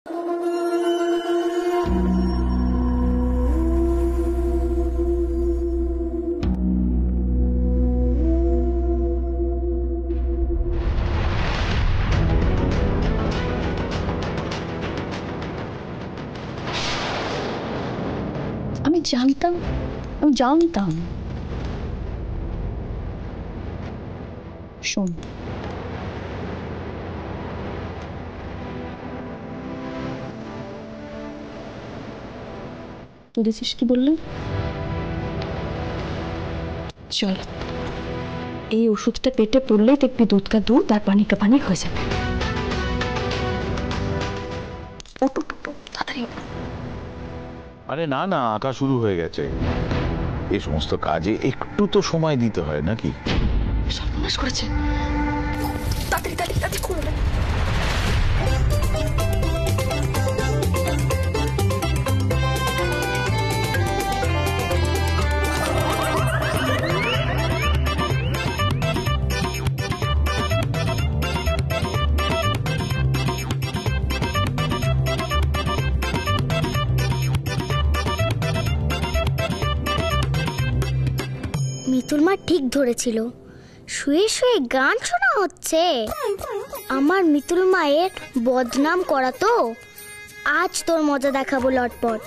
আমি জানতাম শোন, তুই দেখছিস কি বললি? চল, এই ওষুধটা পেটে পড়লেই দেখবি দুধ কা দুধ আর পানি কা পানি হয়ে যাবে। তাড়াতাড়ি। আরে না না, আঁকা শুরু হয়ে গেছে। এই সমস্ত কাজে একটু তো সময় দিতে হয় নাকি? সর্বনাশ করেছে, তাড়াতাড়ি তাড়াতাড়ি তাড়াতাড়ি করবে। মিতুল মা ঠিক ধরেছিল, শুয়ে শুয়ে গান শোনা হচ্ছে। আমার মিতুল মায়ের বদনাম করা তো, আজ তোর মজা দেখাবো লটপট।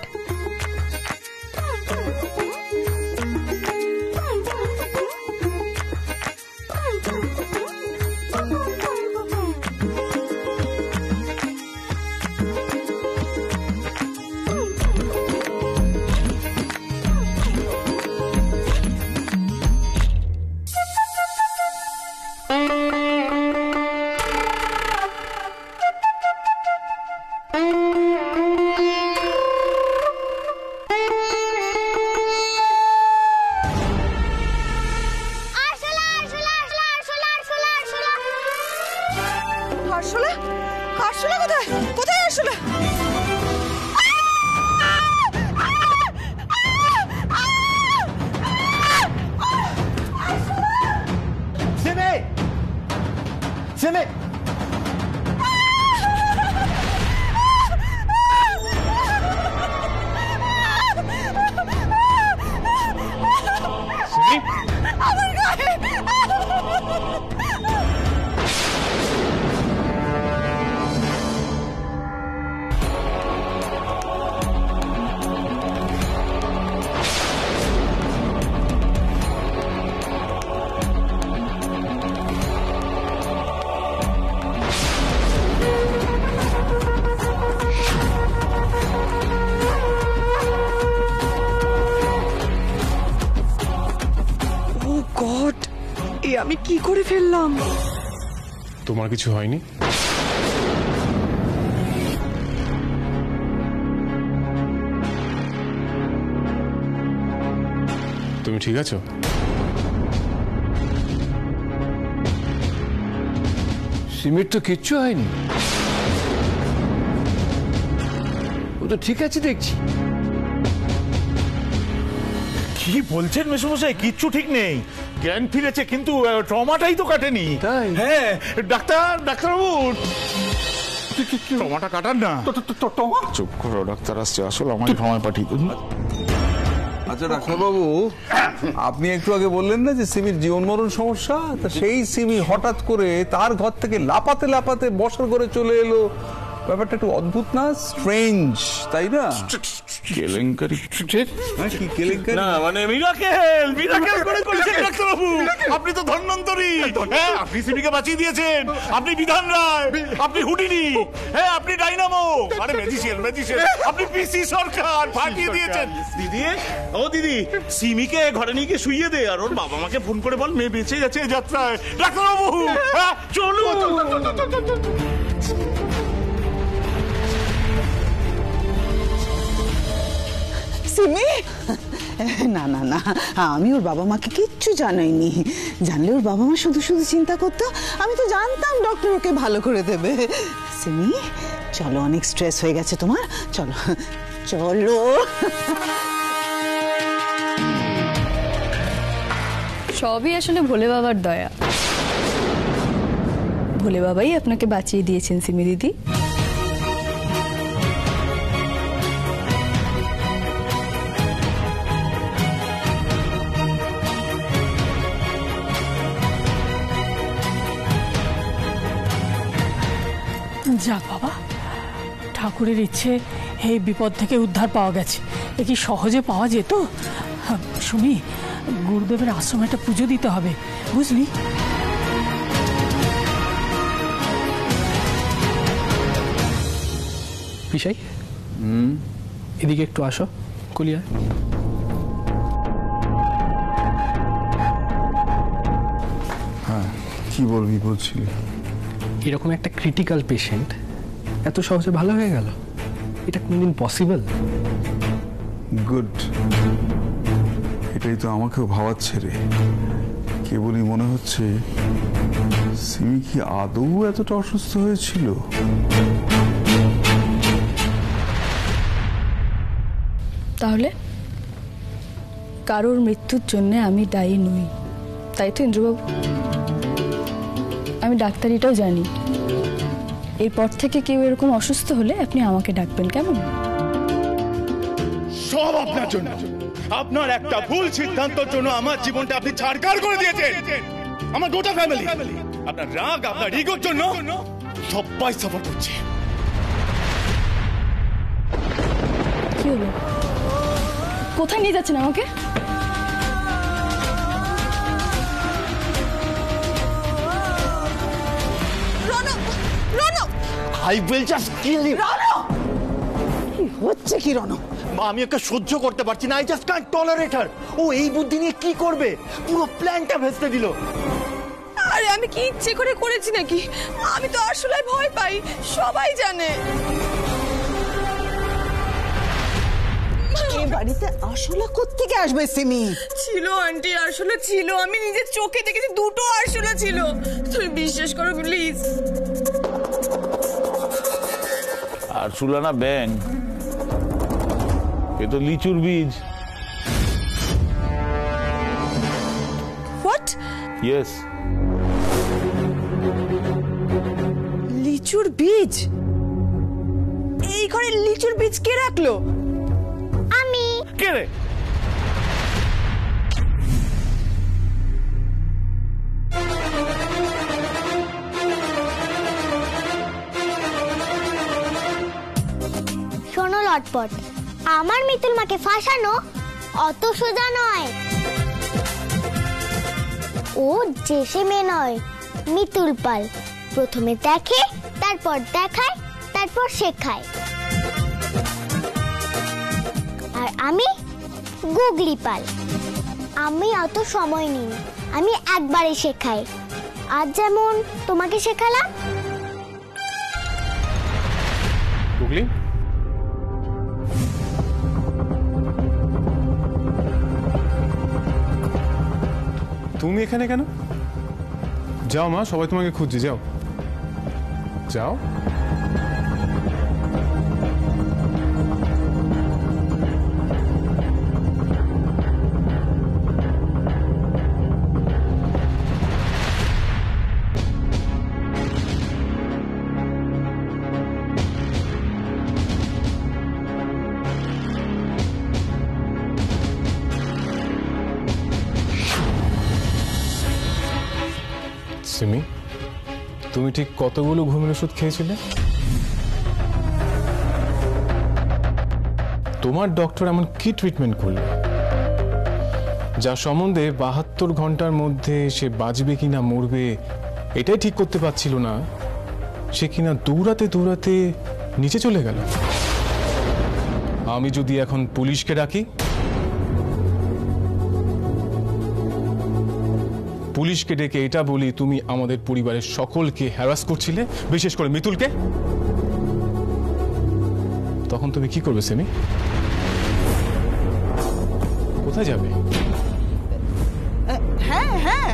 আমি কি করে ফেললাম? তোমার কিছু হয়নি? তুমি ঠিক আছো? সিমির তো কিচ্ছু হয়নি, ও তো ঠিক আছে দেখছি। কি বলছেন মেসোমশাই? কিচ্ছু ঠিক নেই, জ্ঞান ফিরেছে, কিন্তু ট্রমাটাই তো কাটেনি। তাই? হ্যাঁ, ডাক্তারবাবু ট্রমাটা কাটান না। চুপ করো, ডাক্তার আসছে, আসলে আমাকে ক্ষমায় পাঠিয়ে দিন। আচ্ছা ডাক্তারবাবু, আপনি একটু আগে বললেন না যে সিমির জীবন মরণ সমস্যা, তা সেই সিমি হঠাৎ করে তার ঘর থেকে লাপাতে লাপাতে বসার ঘরে চলে এলো, ব্যাপারটা একটু অদ্ভুত না? স্ট্রেঞ্জ, তাই না? কেলেঙ্কারি? কি কেলেঙ্কারি? না মানে মিরাকেল করে করেছেন ডাক্তারবাবু। আপনি তো ধন্বন্তরী। হ্যাঁ, আপনি সিমিকে বাঁচিয়ে দিয়েছেন। আপনি বিধান রায়, আপনি হুডিনি, হ্যাঁ আপনি ডাইনামো, মানে ম্যাজিশিয়ান। আপনি পিসি সরকার ফাটিয়ে দিয়েছেন। দিদি সিমিকে ঘরে নিয়ে গিয়ে শুইয়ে দে, আর ওর বাবা মাকে ফোন করে বল মেয়ে বেঁচে গেছে এই যাত্রায়। ডাক্তারবাবু চলুন। সিমি, না না না, আমি ওর বাবা মাকে কিচ্ছু জানাইনি। জানলে ওর বাবা মা শুধু শুধু চিন্তা করতো। আমি তো জানতাম ডক্টর ওকে ভালো করে দেবে। সিমি চলো, অনেক স্ট্রেস হয়ে গেছে তোমার, চলো চলো। সবই আসলে ভোলে বাবার দয়া। ভোলে বাবাই আপনাকে বাঁচিয়ে দিয়েছেন সিমি দিদি। যাক বাবা, ঠাকুরের ইচ্ছে এই বিপদ থেকে উদ্ধার পাওয়া গেছে। এ কি সহজে পাওয়া যেত? সুমি, গুরুদেবের আশ্রমে একটা পুজো দিতে হবে, বুঝলি? পিসাই, এদিকে একটু আসো। কলিয়া, হ্যাঁ, কি বলবি বলছিলি? এরকম একটা ক্রিটিক্যাল পেশেন্ট এত সহজে ভালো হয়ে গেল, এটা কোনদিন পসিবল? গুড, এটাই তো আমাকেও ভাবাচ্ছে রে। কেবলই মনে হচ্ছে সিমি কি আদৌ এতটা অসুস্থ হয়েছিল? তাহলে কারোর মৃত্যুর জন্য আমি দায়ী নই, তাই তো ইন্দ্রবাবু? আমি ডাক্তারিটাও জানি। এরপর থেকে কেউ এরকম অসুস্থ হলে আপনি আমাকে ডাকবেন, কেমন? সব আপনার জন্য, আপনার একটা ভুল সিদ্ধান্তের জন্য আমার জীবনটা আপনি ছাড়খাড় করে দিয়েছেন। আমার গোটা ফ্যামিলি আপনার রাগ, আপনার ইগোর জন্য সবাই সাফার করছে। কি হলো? কোথায় নিয়ে যাচ্ছেন আমাকে? I will just kill you. কি হচ্ছে কি রণ? আমি ওকে সহ্য করতে পারছি না। I just can't tolerate her. ও এই বুদ্ধি নিয়ে কি করবে? পুরো প্ল্যানটা ভেস্তে দিল। আরে আমি কি ইচ্ছে করে করেছি নাকি? আমি তো আসলে ভয় পাই, সবাই জানে। এই বাড়িতে আরশোলা কোত্থেকে আসবে সিমি? ছিল আন্টি, আরশোলা ছিল। আমি নিজের চোখে দেখেছি, দুটো আরশোলা ছিল। তুমি বিশ্বাস করো প্লিজ। আরশোলা না ব্যাং, এ তো লিচুর বীজ। হোয়াট? ইয়েস, লিচুর বীজ? এই ঘরে লিচুর বীজ কে রাখলো? আমি। কে রে? শোনো লটপট, আমার মিতুল মাকে ফাঁসানো অত সোজা নয়। ও জেসে মেয়ে নয়, মিতুল পাল। প্রথমে দেখে, তারপর দেখায়, তারপর শেখায়। আর আমি গুগলি পাল। আমি অত সময় নিই, আমি একবারে শেখাই। আজ যেমন তোমাকে শেখালাম। গুগলি, তুমি এখানে কেন? যাও মা, সবাই তোমাকে খুঁজছে, যাও যাও। সিমি, তুমি ঠিক কতগুলো ঘুমের ওষুধ খেয়েছিলে? তোমার ডক্টর এমন কি ট্রিটমেন্ট করলো যা সম্বন্ধে 72 ঘন্টার মধ্যে সে বাঁচবে কিনা মরবে এটাই ঠিক করতে পারছিল না, সে কিনা দৌড়াতে দৌড়াতে নিচে চলে গেল? আমি যদি এখন পুলিশকে ডাকি, পুলিশকে ডেকে এটা বলি তুমি আমাদের পরিবারের সকলকে হ্যারাস করছিলে, বিশেষ করে মিতুলকে, তখন তুমি কি করবে সেমি? কোথায় যাবে? হ্যাঁ হ্যাঁ,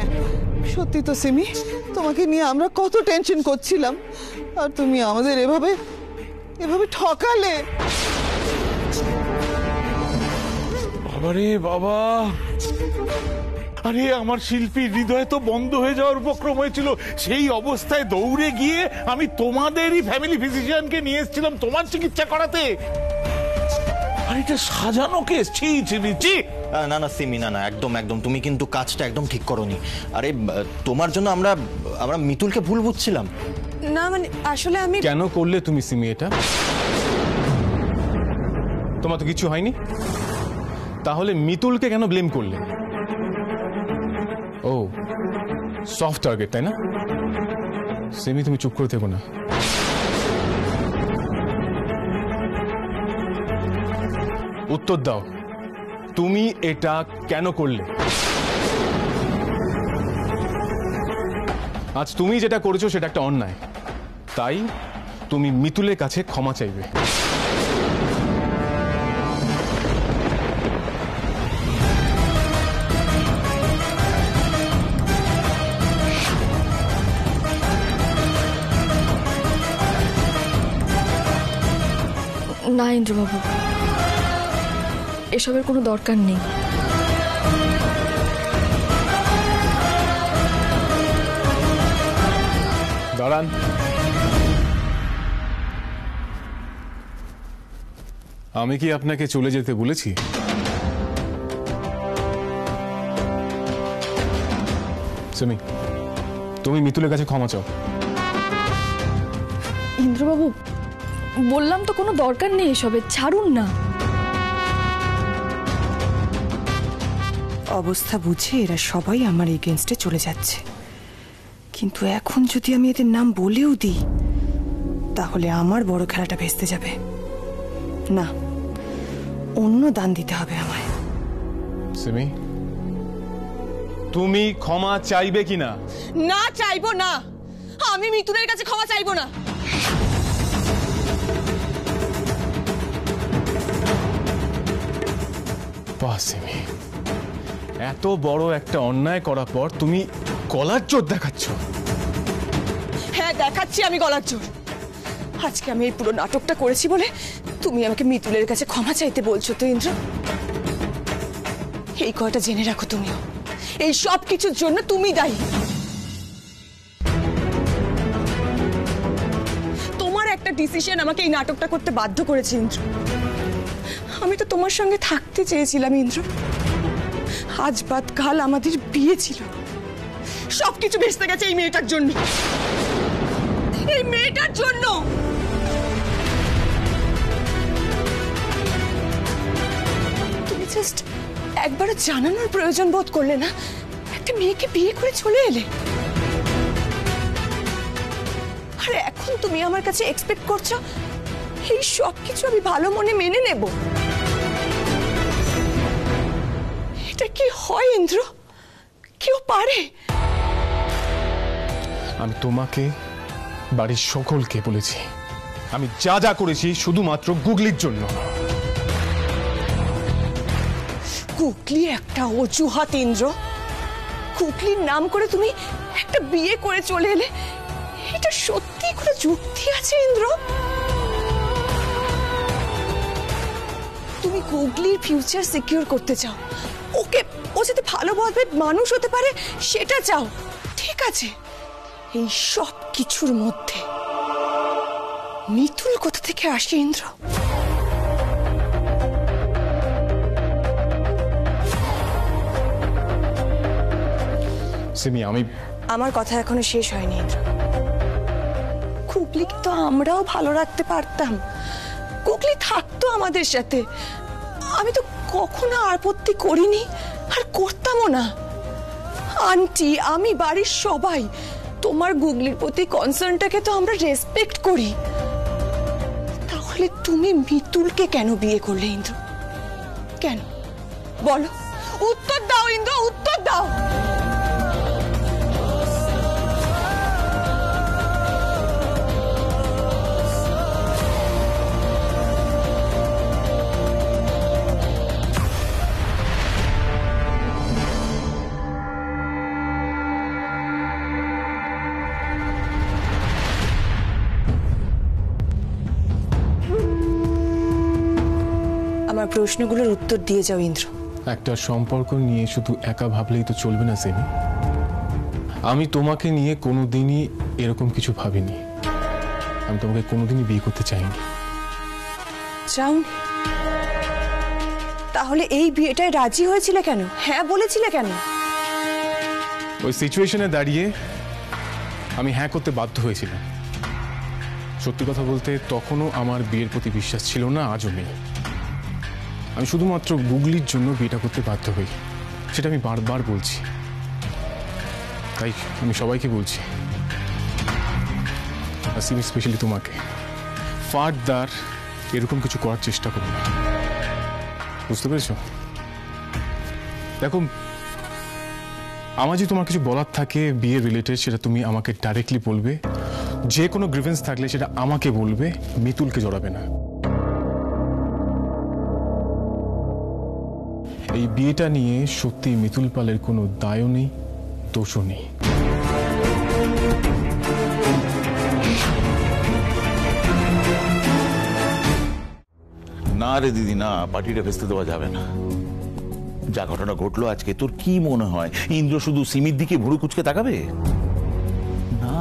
সত্যি তো সিমি, তোমাকে নিয়ে আমরা কত টেনশন করছিলাম, আর তুমি আমাদের এভাবে এভাবে ঠকালে। বাবারে বাবা, আরে আমার শিল্পীর হৃদয় তো বন্ধ হয়ে যাওয়ার উপক্রম হয়েছিল। সেই অবস্থায় দৌড়ে গিয়ে আমি তোমাদেরই ফ্যামিলি ফিজিশিয়ানকে নিয়ে এসেছিলাম তোমার চিকিৎসা করাতে। আর এটা সাজানো কেস। ছি ছি ছি। না না সিমি, না না, একদম একদম তুমি কিন্তু কাজটা একদম ঠিক করোনি। আরে তোমার জন্য আমরা মিতুলকে ভুল বুঝছিলাম। না মানে আসলে আমি কেন করলে তুমি সিমি এটা? তোমার তো কিছু হয়নি, তাহলে মিতুলকে কেন ব্লেম করলে? ও সফট টার্গেট, তাই না? সিমি তুমি চুপ করে থেকো না। উত্তর দাও, তুমি এটা কেন করলে? আজ তুমি যেটা করেছো সেটা একটা অন্যায়, তাই তুমি মিতুলের কাছে ক্ষমা চাইবে। না ইন্দ্রবাবু, এসবের কোনো দরকার নেই। দাঁড়ান, আমি কি আপনাকে চলে যেতে বলেছি? সিমি, তুমি মিতুলের কাছে ক্ষমা চাও। ইন্দ্রবাবু, বললাম তো কোনো দরকার নেই এসবের, ছাড়ুন না। অবস্থা বুঝে এরা সবাই আমার এগেনস্টে চলে যাচ্ছে, কিন্তু এখন যদি আমি এদের নাম বলেও দিই তাহলে আমার বড় খেলাটা ভেস্তে যাবে। না, অন্য দান দিতে হবে আমায়। সিমি, তুমি ক্ষমা চাইবে কিনা? না, চাইবো না। আমি মিতুলের কাছে ক্ষমা চাইবো না। বাহ সিমি, এত বড় একটা অন্যায় করার পর তুমি গলার জোর দেখাচ্ছ। হ্যাঁ, দেখাচ্ছি আমি গলার জোর। আজকে আমি এই পুরো নাটকটা করেছি বলে তুমি আমাকে মিতুলের কাছে ক্ষমা চাইতে বলছো তো ইন্দ্র? এই কথাটা জেনে রাখো, তুমিও এই সব কিছুর জন্য তুমি দায়ী। তোমার একটা ডিসিশন আমাকে এই নাটকটা করতে বাধ্য করেছে ইন্দ্র। আমি তো তোমার সঙ্গে থাকতে চেয়েছিলাম ইন্দ্র। আজ বাদ কাল আমাদের বিয়ে ছিল, সবকিছু ভেস্তে গেছে এই মেয়েটার জন্য। এই মেয়েটার জন্য। তুমি জাস্ট একবার জানানোর প্রয়োজন বোধ করলে না? একটা মেয়েকে বিয়ে করে চলে এলে, আর এখন তুমি আমার কাছে এক্সপেক্ট করছো এই সব কিছু আমি ভালো মনে মেনে নেব? এটা কি হয় ইন্দ্র? কেউ পারে? আমি তোমাকে, বাড়ির সকলকে বলেছি আমি যা যা করেছি শুধুমাত্র গুগলির জন্য। গুগলি একটা অজুহাত ইন্দ্র। গুগলির নাম করে তুমি একটা বিয়ে করে চলে এলে, এটা সত্যি কোনো যুক্তি আছে ইন্দ্র? তুমি গুগলির ফিউচার সিকিউর করতে চাও, ওকে, ও যাতে ভালোভাবে মানুষ হতে পারে সেটা চাও, ঠিক আছে। এই সব কিছুর মধ্যে মিতুল কোথা থেকে আসে ইন্দ্র? সিমি, আমার কথা এখনো শেষ হয়নি ইন্দ্র। গুগলিকে তো আমরাও ভালো রাখতে পারতাম, গুগলি থাকতো আমাদের সাথে। আমি তো কখনো আপত্তি করিনি, আর করতামও না। আন্টি, আমি, বাড়ির সবাই তোমার গুগলির প্রতি কনসার্নটাকে তো আমরা রেসপেক্ট করি। তাহলে তুমি মিতুলকে কেন বিয়ে করলে ইন্দ্র? কেন বলো, উত্তর দাও ইন্দ্র, উত্তর দাও। আমার প্রশ্নগুলোর উত্তর দিয়ে যাও ইন্দ্র। একটা সম্পর্ক নিয়ে শুধু একা ভাবলেই তো চলবে না সিমি। আমি তোমাকে নিয়ে কোনোদিনই এরকম কিছু ভাবিনি। আমি তোমাকে কোনোদিনই বিয়ে করতে চাইনি। চাওনি? তাহলে এই বিয়েটায় রাজি হয়েছিলে কেন? হ্যাঁ বলেছিলে কেন? ওই সিচুয়েশনে দাঁড়িয়ে আমি হ্যাঁ করতে বাধ্য হয়েছিলাম। সত্যি কথা বলতে তখনও আমার বিয়ের প্রতি বিশ্বাস ছিল না, আজও নেই। আমি শুধুমাত্র গুগলির জন্য বিয়েটা করতে বাধ্য হই, সেটা আমি বারবার বলছি। তাই আমি সবাইকে বলছি, সিমি স্পেশালি তোমাকে, ফার্দার এরকম কিছু করার চেষ্টা করো না, বুঝতে পেরেছো? দেখো, আমার যদি তোমার কিছু বলার থাকে বিয়ে রিলেটেড, সেটা তুমি আমাকে ডাইরেক্টলি বলবে। যে কোনো গ্রিভেন্স থাকলে সেটা আমাকে বলবে, মিতুলকে জড়াবে না। এই বিয়েটা নিয়ে সত্যি মিতুল পালের কোনো দায়ও নেই, দোষও নেই। না রে দিদি, না, পার্টিটা ভেস্তে দেওয়া যাবে না। যা ঘটনা ঘটলো আজকে, তোর কি মনে হয় ইন্দ্র শুধু সিমির দিকে ভুরু কুচকে তাকাবে? না,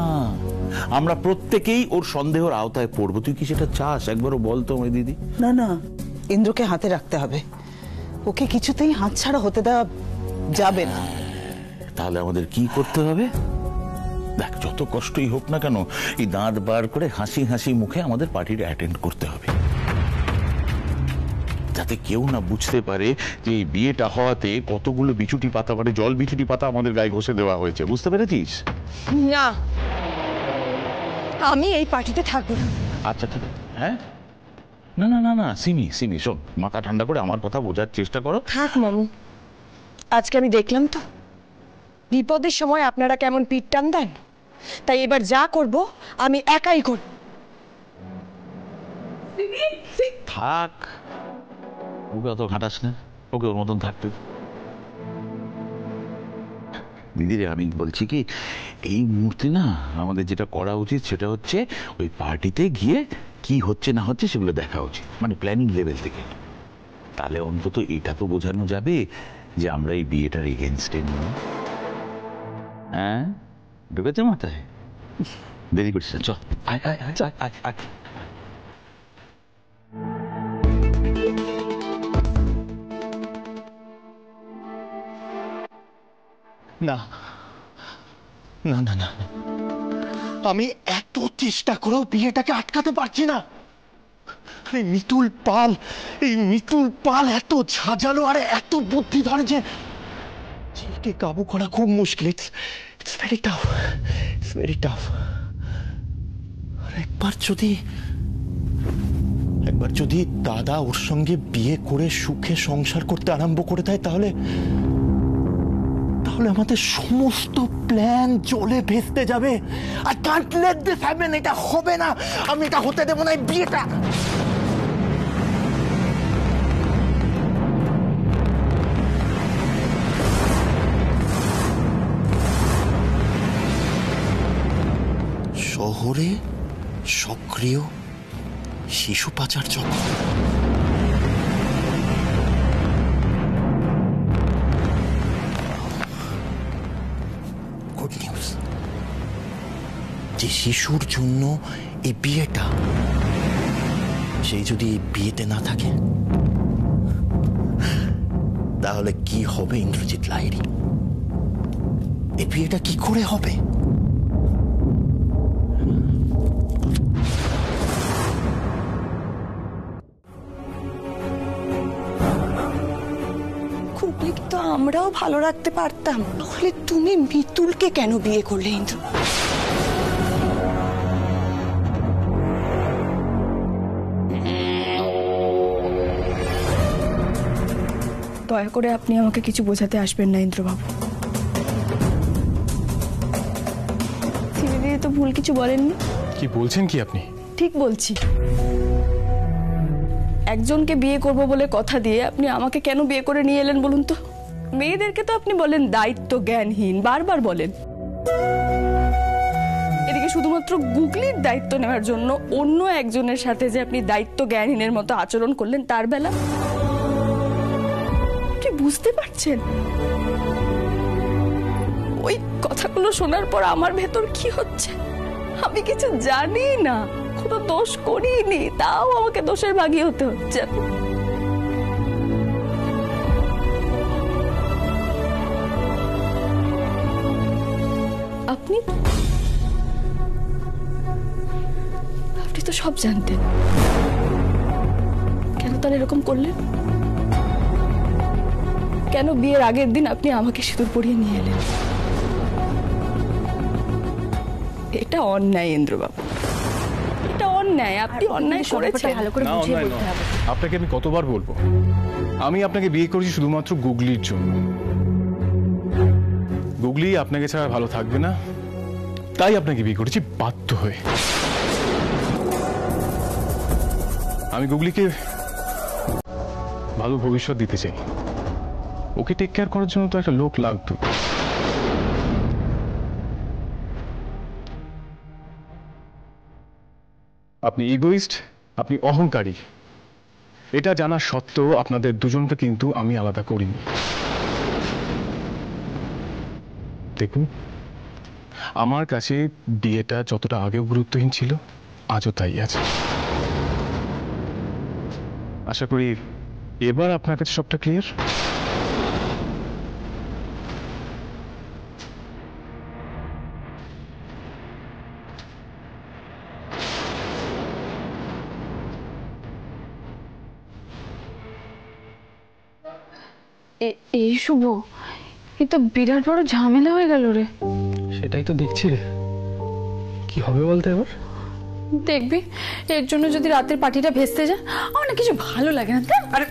আমরা প্রত্যেকেই ওর সন্দেহের আওতায় পড়বো। তুই কি সেটা চাস? একবারও বল তো আমায় দিদি। না না, ইন্দ্রকে হাতে রাখতে হবে, ওকে কিছুতেই হাতছাড়া হতে দেওয়া যাবে না। তাহলে আমাদের কি করতে হবে? দেখ, যত কষ্টই হোক না কেন, এই দাঁত বার করে হাসি হাসি মুখে আমাদের পার্টিটা অ্যাটেন্ড করতে হবে, যাতে কেউ না বুঝতে পারে যে এই বিয়েটা হওয়াতে কতগুলো বিছুটি পাতা, মানে জল বিছুটি পাতা আমাদের গায়ে ঘষে দেওয়া হয়েছে। বুঝতে পেরেছিস? না, আমি এই পার্টিতে থাকবো না। আচ্ছা ঠিক আছে। হ্যাঁ, না না না না, সিমি সিমি শোন, মাথা ঠান্ডা করে আমার কথা বোঝার চেষ্টা করো। থাক মামু, আজকে আমি দেখলাম তো বিপদের সময় আপনারা কেমন পিঠ টান দেন। তাই এবার যা করব আমি একাই করব। থাক, ওকে অত ঘাটাস না, ওকে ওর মতন থাকতে। দিদিরে, আমি বলছি কি, এই মুহূর্তে না আমাদের যেটা করা উচিত সেটা হচ্ছে ওই পার্টিতে গিয়ে কি হচ্ছে না হচ্ছে সেগুলো দেখা উচিত, মানে প্ল্যানিং লেভেল থেকে। তাহলে অন্তত এটা তো বোঝানো যাবে যে আমরা এই বিয়েটার এগেনস্টে নই। হ্যাঁ, ঢুকেছে মাথায়? দেরি করছিস না, চল আয় আয় আয় আয় আয়। না না না না, আমি এত চেষ্টা করেও বিয়েটাকে আটকাতে পারছি না। এই মিতুল পাল এত ঝাঁঝালো আর এত বুদ্ধি ধরে যে একে কাবু করা খুব মুশকিল। It's very tough, it's very tough. আর একবার যদি দাদা ওর সঙ্গে বিয়ে করে সুখে সংসার করতে আরম্ভ করে দেয়, তাহলে আমাদের সমস্ত প্ল্যান জলে ভেস্তে যাবে। I can't let this happen. এটা হবে না, আমি এটা হতে দেব না, এই বিয়েটা। শহরে সক্রিয় শিশু পাচার চক্র। গুড নিউজ, যে শিশুর জন্য এই বিয়েটা, সেই যদি এই বিয়েতে না থাকে, তাহলে কি হবে ইন্দ্রজিৎ লাহিড়ী? এই বিয়েটা কি করে হবে? কুকলিকে তো আমরাও ভালো রাখতে পারতাম, তাহলে তুমি মিতুলকে কেন বিয়ে করলে ইন্দ্র? দয়া করে আপনি আমাকে কিছু বোঝাতে আসবেন না ইন্দ্রবাবু। সিমি দিদি তো ভুল কিছু বলেননি। কি বলছেন কি আপনি? ঠিক বলছি। একজনকে বিয়ে করব বলে কথা দিয়ে আপনি আমাকে কেন বিয়ে করে নিয়ে এলেন বলুন তো? মেয়েদেরকে তো আপনি বলেন দায়িত্ব জ্ঞানহীন, বারবার বলেন। এদিকে শুধুমাত্র গুগলির দায়িত্ব নেওয়ার জন্য অন্য একজনের সাথে যে আপনি দায়িত্ব জ্ঞানহীনের মতো আচরণ করলেন, তার বেলা আপনি বুঝতে পারছেন? ওই কথাগুলো শোনার পর আমার ভেতর কি হচ্ছে আমি কিছু জানি না, কোনো দোষ করিনি, তাও আমাকে দোষের ভাগী হতে হচ্ছে। আপনি তো সব জানতেন, কেন তার এরকম করলেন? কেন বিয়ের আগের দিন আপনি আমাকে সিঁদুর পরিয়ে নিয়ে এলেন? এটা অন্যায় ইন্দ্রবাবু, এটা অন্যায়। আপনি অন্যায় করেছেন। ভালো করে বুঝিয়ে বলতে হবে। আপনাকে আমি কতবার বলবো, আমি আপনাকে বিয়ে করেছি শুধুমাত্র গুগলির জন্য। গুগলি আপনাকে ছাড়া ভালো থাকবে না, তাই আপনাকে বিয়ে করেছি বাধ্য হয়ে। আমি গুগলিকে ভালো ভবিষ্যৎ দিতে চাই, ওকে টেক কেয়ার করার জন্য তো একটা লোক লাগতো। আপনি ইগোইস্ট, আপনি অহংকারী, এটা জানা সত্ত্বেও আপনাদের দুজনকে কিন্তু আমি আলাদা করিনি। দেখুন, আমার কাছে বিয়েটা যতটা আগেও গুরুত্বহীন ছিল, আজও তাই আছে। আশা করি এবার আপনার কাছে সবটা ক্লিয়ার। এই শুভ, এ তো বিরাট বড় ঝামেলা হয়ে গেল রে। সেটাই তো দেখছি রে, কি হবে বলতে এবার? দেখবি, এর জন্য যদি রাতের পার্টিটা ভেস্তে যায়, আমার না কিছু ভালো লাগে না। আরে